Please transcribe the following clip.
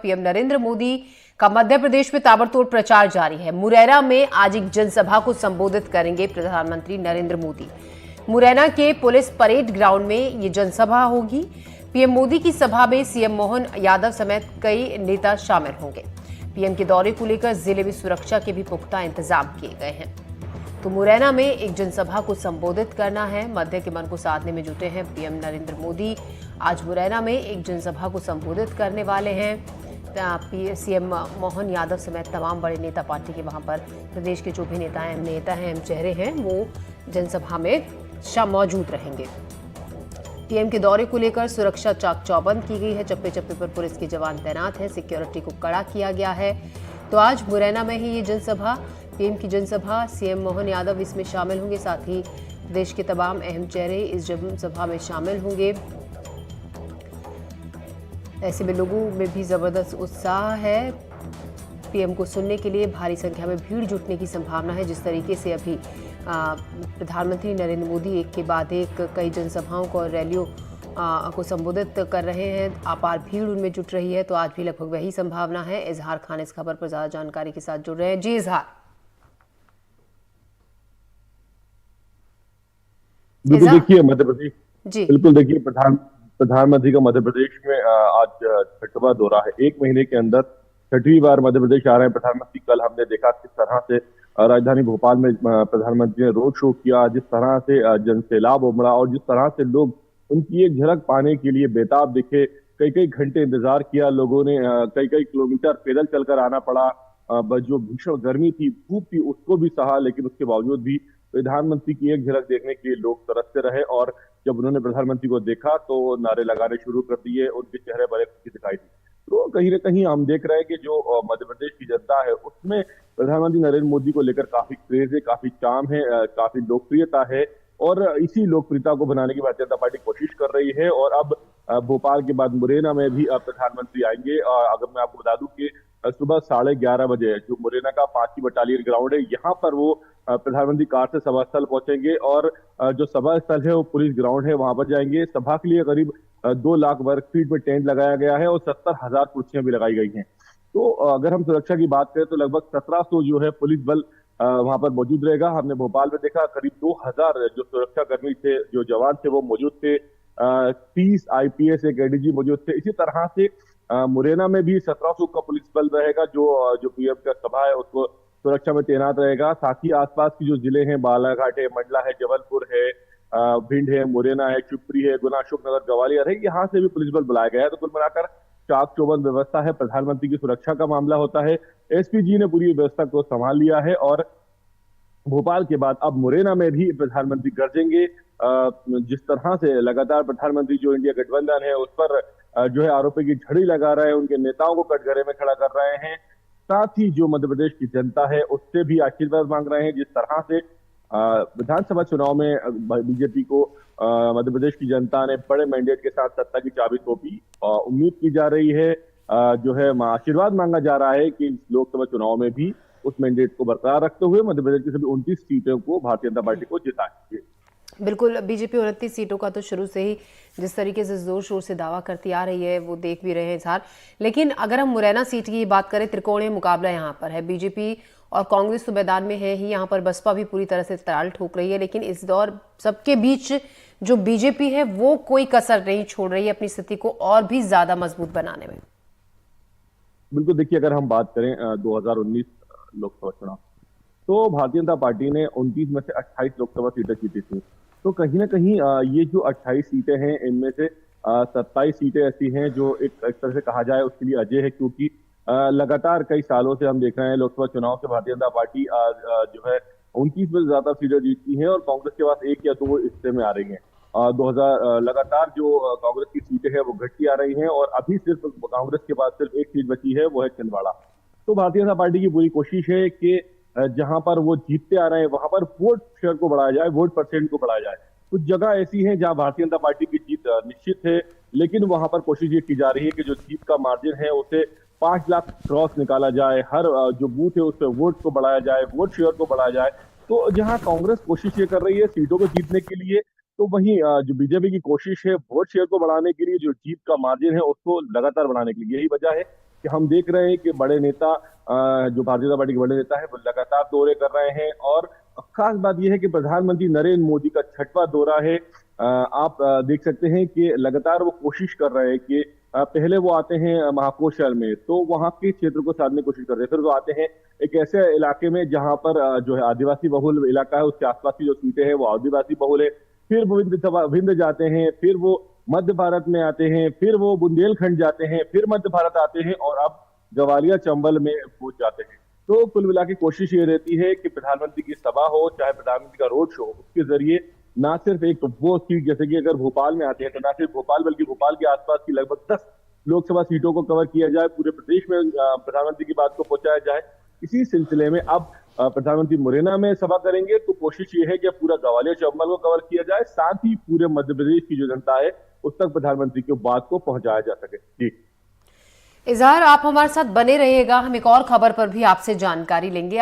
PM Narendra Modi का मध्य प्रदेश में ताबड़तोड़ प्रचार जारी है। मुरैना में आज एक जनसभा को संबोधित करेंगे प्रधानमंत्री नरेंद्र मोदी। मुरैना के पुलिस परेड ग्राउंड में ये जनसभा होगी। पीएम मोदी की सभा में सीएम मोहन यादव समेत कई नेता शामिल होंगे। पीएम के दौरे को लेकर जिले में सुरक्षा के भी पुख्ता इंतजाम किए गए हैं। तो मुरैना में एक जनसभा को संबोधित करना है, मध्य के मन को साधने में जुटे हैं पीएम नरेंद्र मोदी। आज मुरैना में एक जनसभा को संबोधित करने वाले हैं। सीएम मोहन यादव समेत तमाम बड़े नेता पार्टी के वहां पर प्रदेश के जो भी नेता हैं, चेहरे हैं, वो जनसभा में मौजूद रहेंगे। पीएम के दौरे को लेकर सुरक्षा चाक चौबंद की गई है। चप्पे चप्पे पर पुलिस के जवान तैनात हैं, सिक्योरिटी को कड़ा किया गया है। तो आज मुरैना में ही ये जनसभा, पीएम की जनसभा, सीएम मोहन यादव इसमें शामिल होंगे। साथ ही देश के तमाम अहम चेहरे इस जनसभा में शामिल होंगे। ऐसे में लोगों में भी जबरदस्त उत्साह है। पीएम को सुनने के लिए भारी संख्या में भीड़ जुटने की संभावना है। जिस तरीके से अभी प्रधानमंत्री नरेंद्र मोदी एक के बाद एक कई जनसभाओं को और रैलियों को संबोधित कर रहे हैं, अपार भीड़ उनमें जुट रही है, तो आज भी लगभग वही संभावना है। इजहार खान इस खबर पर ज्यादा जानकारी के साथ जुड़ रहे हैं। जी इजहार। बिल्कुल देखिए मध्य प्रदेश, जी बिल्कुल देखिए प्रधानमंत्री का मध्य प्रदेश में आज छठवां दौरा है। एक महीने के अंदर छठवीं बार मध्य प्रदेश आ रहे हैं प्रधानमंत्री। कल हमने देखा किस तरह से राजधानी भोपाल में प्रधानमंत्री ने रोड शो किया, जिस तरह से जनसैलाब उमड़ा और जिस तरह से लोग उनकी एक झलक पाने के लिए बेताब दिखे। कई कई घंटे इंतजार किया लोगों ने, कई कई किलोमीटर पैदल चलकर आना पड़ा। जो भीषण गर्मी थी, धूप थी, उसको भी सहा, लेकिन उसके बावजूद भी प्रधानमंत्री की एक झलक देखने के लिए लोग तरसते रहे। और जब उन्होंने प्रधानमंत्री को देखा तो नारे लगाने शुरू कर दिए, उनके चेहरे बड़े खुशी दिखाई दी। तो कहीं ना कहीं हम देख रहे हैं कि जो मध्य प्रदेश की जनता है उसमें प्रधानमंत्री नरेंद्र मोदी को लेकर काफी क्रेज है, काफी चार्म है, काफी लोकप्रियता है। और इसी लोकप्रियता को बनाने की भारतीय जनता पार्टी कोशिश कर रही है। और अब भोपाल के बाद मुरैना में भी प्रधानमंत्री आएंगे। अगर मैं आपको बता दूं कि सुबह 11:30 बजे जो मुरैना का 5वीं बटालियन ग्राउंड है, यहाँ पर वो प्रधानमंत्री कार से सभा स्थल पहुंचेंगे और जो सभा स्थल है वो पुलिस ग्राउंड है, वहां पर जाएंगे। सभा के लिए करीब 2 लाख वर्ग फीट में टेंट लगाया गया है और 70,000 कुर्सियां भी लगाई गई हैं। तो अगर हम सुरक्षा की बात करें तो लगभग 1700 जो है पुलिस बल वहां पर मौजूद रहेगा। हमने भोपाल में देखा करीब 2000 जो सुरक्षा कर्मी थे, जो जवान थे, वो मौजूद थे। 30 IPS एक ADG मौजूद थे। इसी तरह से मुरैना में भी 1700 का पुलिस बल रहेगा, जो पीएम का सभा है उसको सुरक्षा में तैनात रहेगा। साथ ही आसपास की जो जिले हैं, बालाघाट है, मंडला है, जबलपुर है, भिंड है, मुरैना है, शिवपुरी है, गुना, अशोकनगर, ग्वालियर है, यहाँ से भी पुलिस बल बुलाया गया है। तो कुल मिलाकर चाक चौबंद व्यवस्था है। प्रधानमंत्री की सुरक्षा का मामला होता है, SPG ने पूरी व्यवस्था को संभाल लिया है। और भोपाल के बाद अब मुरैना में भी प्रधानमंत्री गरजेंगे। जिस तरह से लगातार प्रधानमंत्री जो इंडिया गठबंधन है उस पर जो है आरोपों की झड़ी लगा रहे हैं, उनके नेताओं को कटघरे में खड़ा कर रहे हैं। साथ ही जो मध्य प्रदेश की जनता है उससे भी आशीर्वाद मांग रहे हैं। जिस तरह से विधानसभा चुनाव में बीजेपी को मध्य प्रदेश की जनता ने बड़े मैंडेट के साथ सत्ता की चाबी सौंपी, उम्मीद की जा रही है, जो है आशीर्वाद मांगा जा रहा है कि लोकसभा चुनाव में भी उस मैंडेट को बरकरार रखते हुए मध्य प्रदेश की सभी 29 सीटों को भारतीय जनता पार्टी को जिताएंगे। बिल्कुल, बीजेपी 29 सीटों का तो शुरू से ही जिस तरीके से जोर शोर से दावा करती आ रही है वो देख भी रहे हैं इजहार। लेकिन अगर हम मुरैना सीट की बात करें, त्रिकोणीय मुकाबला यहाँ पर है। बीजेपी और कांग्रेस तो मैदान में है ही, यहाँ पर बसपा भी पूरी तरह से ताल ठोक रही है। लेकिन इस दौर सबके बीच जो बीजेपी है वो कोई कसर नहीं छोड़ रही है अपनी स्थिति को और भी ज्यादा मजबूत बनाने में। बिल्कुल देखिए, अगर हम बात करें 2019 लोकसभा चुनाव, तो भारतीय जनता पार्टी ने 29 में से 28 लोकसभा सीटें जीती थी। तो कहीं ना कहीं ये जो 28 सीटें हैं, इनमें से 27 सीटें ऐसी हैं जो एक तरह से कहा जाए उसके लिए अजय है, क्योंकि लगातार कई सालों से हम देख रहे हैं लोकसभा चुनाव से भारतीय जनता पार्टी जो है 29 में ज्यादा सीटें जीतती है और कांग्रेस के पास एक या दो हिस्से में आ रही है। 2000 लगातार जो कांग्रेस की सीटें हैं वो घटती आ रही हैं और अभी सिर्फ कांग्रेस के पास सिर्फ एक सीट बची है, वो है छिंदवाड़ा। तो भारतीय जनता पार्टी की पूरी कोशिश है कि जहां पर वो जीतते आ रहे हैं वहां पर वोट शेयर को बढ़ाया जाए, वोट परसेंट को बढ़ाया जाए। कुछ जगह ऐसी हैं जहां भारतीय जनता पार्टी की जीत निश्चित है, लेकिन वहां पर कोशिश ये की जा रही है कि जो जीत का मार्जिन है उसे 5 लाख क्रॉस निकाला जाए। हर जो बूथ है उस पर वोट को बढ़ाया जाए, वोट शेयर को बढ़ाया जाए। तो जहां कांग्रेस कोशिश ये कर रही है सीटों को जीतने के लिए, तो वहीं जो बीजेपी की कोशिश है वोट शेयर को बढ़ाने के लिए, जो जीत का मार्जिन है उसको लगातार बढ़ाने के लिए। यही वजह है कि हम देख रहे हैं कि बड़े नेता जो भारतीय जनता पार्टी के बड़े नेता है वो लगातार दौरे कर रहे हैं। और खास बात यह है कि प्रधानमंत्री नरेंद्र मोदी का 6वां दौरा है। आप देख सकते हैं कि लगातार वो कोशिश कर रहे हैं कि पहले वो आते हैं महाकोशल में, तो वहां के क्षेत्र को साधने की कोशिश कर रहे हैं। फिर वो आते हैं एक ऐसे इलाके में जहां पर जो है आदिवासी बहुल इलाका है, उसके आसपास की जो सीटें हैं वो आदिवासी बहुल है। फिर वो विंध्य जाते हैं, फिर वो मध्य भारत में आते हैं, फिर वो बुंदेलखंड जाते हैं, फिर मध्य भारत आते हैं और अब ग्वालियर चंबल में पहुंच जाते हैं। तो कुल मिला के कोशिश ये रहती है कि प्रधानमंत्री की सभा हो चाहे प्रधानमंत्री का रोड शो हो, उसके जरिए ना सिर्फ एक वो सीट, जैसे कि अगर भोपाल में आते हैं तो ना सिर्फ भोपाल बल्कि भोपाल के आसपास की लगभग 10 लोकसभा सीटों को कवर किया जाए, पूरे प्रदेश में प्रधानमंत्री की बात को पहुंचाया जाए। इसी सिलसिले में अब प्रधानमंत्री मुरैना में सभा करेंगे, तो कोशिश ये है कि पूरा ग्वालियर चंबल को कवर किया जाए, साथ ही पूरे मध्य प्रदेश की जो जनता है उस तक प्रधानमंत्री की बात को पहुंचाया जा सके। जी इजहार, आप हमारे साथ बने रहिएगा, हम एक और खबर पर भी आपसे जानकारी लेंगे।